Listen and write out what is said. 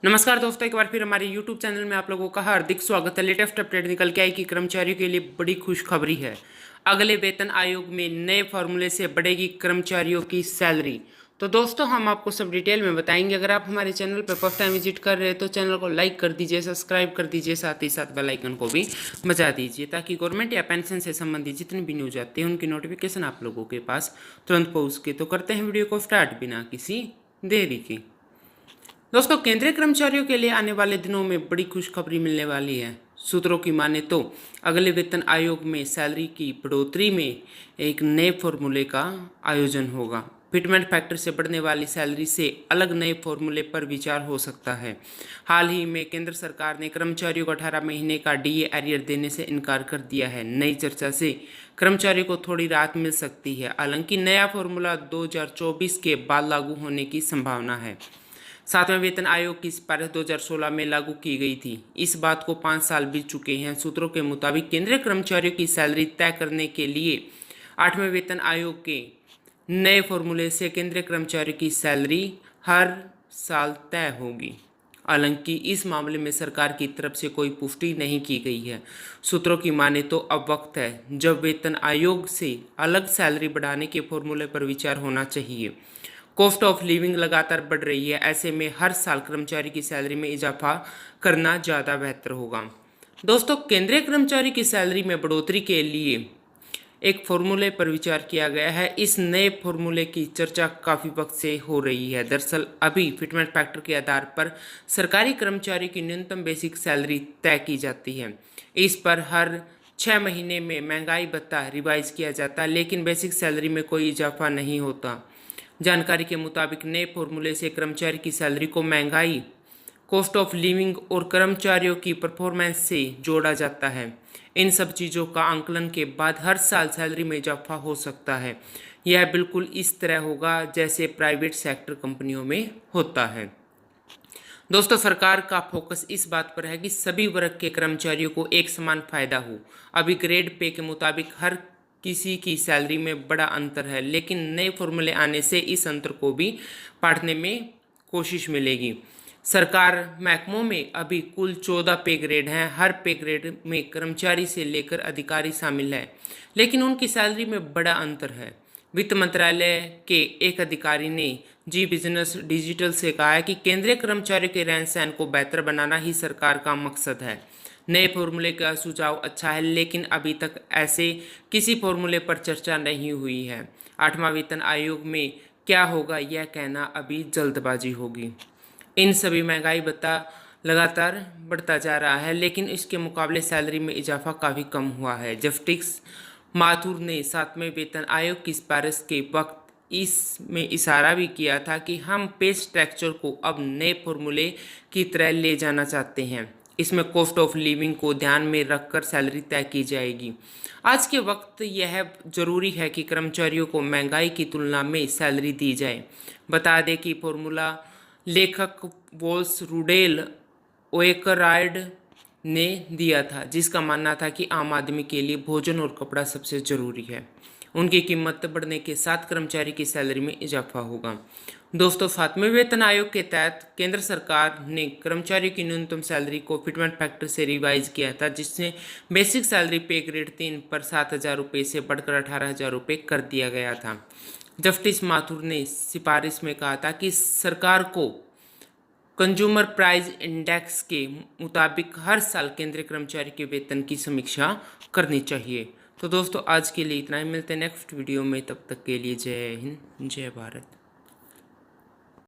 नमस्कार दोस्तों, एक बार फिर हमारे YouTube चैनल में आप लोगों का हार्दिक स्वागत है। लेटेस्ट अपडेट निकल के आई कि कर्मचारियों के लिए बड़ी खुशखबरी है। अगले वेतन आयोग में नए फॉर्मूले से बढ़ेगी कर्मचारियों की सैलरी। तो दोस्तों, हम आपको सब डिटेल में बताएंगे। अगर आप हमारे चैनल पर फर्स्ट टाइम विजिट कर रहे हैं तो चैनल को लाइक कर दीजिए, सब्सक्राइब कर दीजिए, साथ ही साथ बेल आइकन को भी बजा दीजिए ताकि गवर्नमेंट या पेंशन से संबंधित जितनी भी न्यूज आती है उनकी नोटिफिकेशन आप लोगों के पास तुरंत पहुँच के। तो करते हैं वीडियो को स्टार्ट बिना किसी देरी की। दोस्तों, केंद्रीय कर्मचारियों के लिए आने वाले दिनों में बड़ी खुशखबरी मिलने वाली है। सूत्रों की माने तो अगले वेतन आयोग में सैलरी की बढ़ोतरी में एक नए फॉर्मूले का आयोजन होगा। फिटमेंट फैक्टर से बढ़ने वाली सैलरी से अलग नए फॉर्मूले पर विचार हो सकता है। हाल ही में केंद्र सरकार ने कर्मचारियों को 18 महीने का डीए एरियर देने से इनकार कर दिया है। नई चर्चा से कर्मचारियों को थोड़ी राहत मिल सकती है। हालांकि नया फॉर्मूला 2024 के बाद लागू होने की संभावना है। सातवें वेतन आयोग की सिफारिश 2016 में लागू की गई थी। इस बात को 5 साल बीत चुके हैं। सूत्रों के मुताबिक केंद्रीय कर्मचारियों की सैलरी तय करने के लिए 8वें वेतन आयोग के नए फॉर्मूले से केंद्रीय कर्मचारियों की सैलरी हर साल तय होगी। हालांकि इस मामले में सरकार की तरफ से कोई पुष्टि नहीं की गई है। सूत्रों की माने तो अब वक्त है जब वेतन आयोग से अलग सैलरी बढ़ाने के फॉर्मूले पर विचार होना चाहिए। कॉस्ट ऑफ लिविंग लगातार बढ़ रही है, ऐसे में हर साल कर्मचारी की सैलरी में इजाफा करना ज़्यादा बेहतर होगा। दोस्तों, केंद्रीय कर्मचारी की सैलरी में बढ़ोतरी के लिए एक फॉर्मूले पर विचार किया गया है। इस नए फॉर्मूले की चर्चा काफ़ी वक्त से हो रही है। दरअसल अभी फिटमेंट फैक्टर के आधार पर सरकारी कर्मचारी की न्यूनतम बेसिक सैलरी तय की जाती है। इस पर हर 6 महीने में महंगाई भत्ता रिवाइज किया जाता है, लेकिन बेसिक सैलरी में कोई इजाफा नहीं होता। जानकारी के मुताबिक नए फॉर्मूले से कर्मचारी की सैलरी को महंगाई, कॉस्ट ऑफ लिविंग और कर्मचारियों की परफॉर्मेंस से जोड़ा जाता है। इन सब चीज़ों का आंकलन के बाद हर साल सैलरी में इजाफा हो सकता है। यह बिल्कुल इस तरह होगा जैसे प्राइवेट सेक्टर कंपनियों में होता है। दोस्तों, सरकार का फोकस इस बात पर है कि सभी वर्ग के कर्मचारियों को एक समान फायदा हो। अभी ग्रेड पे के मुताबिक हर किसी की सैलरी में बड़ा अंतर है, लेकिन नए फॉर्मूले आने से इस अंतर को भी पाटने में कोशिश मिलेगी। सरकार महकमों में अभी कुल 14 पे ग्रेड हैं। हर पे ग्रेड में कर्मचारी से लेकर अधिकारी शामिल है, लेकिन उनकी सैलरी में बड़ा अंतर है। वित्त मंत्रालय के एक अधिकारी ने जी बिजनेस डिजिटल से कहा है कि केंद्रीय कर्मचारियों के रहन सहन को बेहतर बनाना ही सरकार का मकसद है। नए फॉर्मूले का सुझाव अच्छा है, लेकिन अभी तक ऐसे किसी फॉर्मूले पर चर्चा नहीं हुई है। 8वां वेतन आयोग में क्या होगा यह कहना अभी जल्दबाजी होगी। इन सभी महंगाई भत्ता लगातार बढ़ता जा रहा है, लेकिन इसके मुकाबले सैलरी में इजाफा काफ़ी कम हुआ है। जस्टिस माथुर ने 7वें वेतन आयोग की सिफारिश के वक्त इसमें इशारा भी किया था कि हम पे स्ट्रक्चर को अब नए फॉर्मूले की तरह ले जाना चाहते हैं। इसमें कॉस्ट ऑफ लिविंग को ध्यान में रखकर सैलरी तय की जाएगी। आज के वक्त यह जरूरी है कि कर्मचारियों को महंगाई की तुलना में सैलरी दी जाए। बता दें कि फॉर्मूला लेखक वॉल्स रूडेल ओएकरायड ने दिया था, जिसका मानना था कि आम आदमी के लिए भोजन और कपड़ा सबसे ज़रूरी है। उनकी कीमत बढ़ने के साथ कर्मचारी की सैलरी में इजाफा होगा। दोस्तों, 7वें वेतन आयोग के तहत केंद्र सरकार ने कर्मचारी की न्यूनतम सैलरी को फिटमेंट फैक्टर से रिवाइज किया था, जिससे बेसिक सैलरी पे ग्रेड 3 पर 7,000 रुपये से बढ़कर 18,000 रुपये कर दिया गया था। जस्टिस माथुर ने सिफारिश में कहा था कि सरकार को कंज्यूमर प्राइस इंडेक्स के मुताबिक हर साल केंद्रीय कर्मचारी के वेतन की समीक्षा करनी चाहिए। तो दोस्तों, आज के लिए इतना ही। मिलते हैं नेक्स्ट वीडियो में, तब तक के लिए जय हिंद, जय भारत।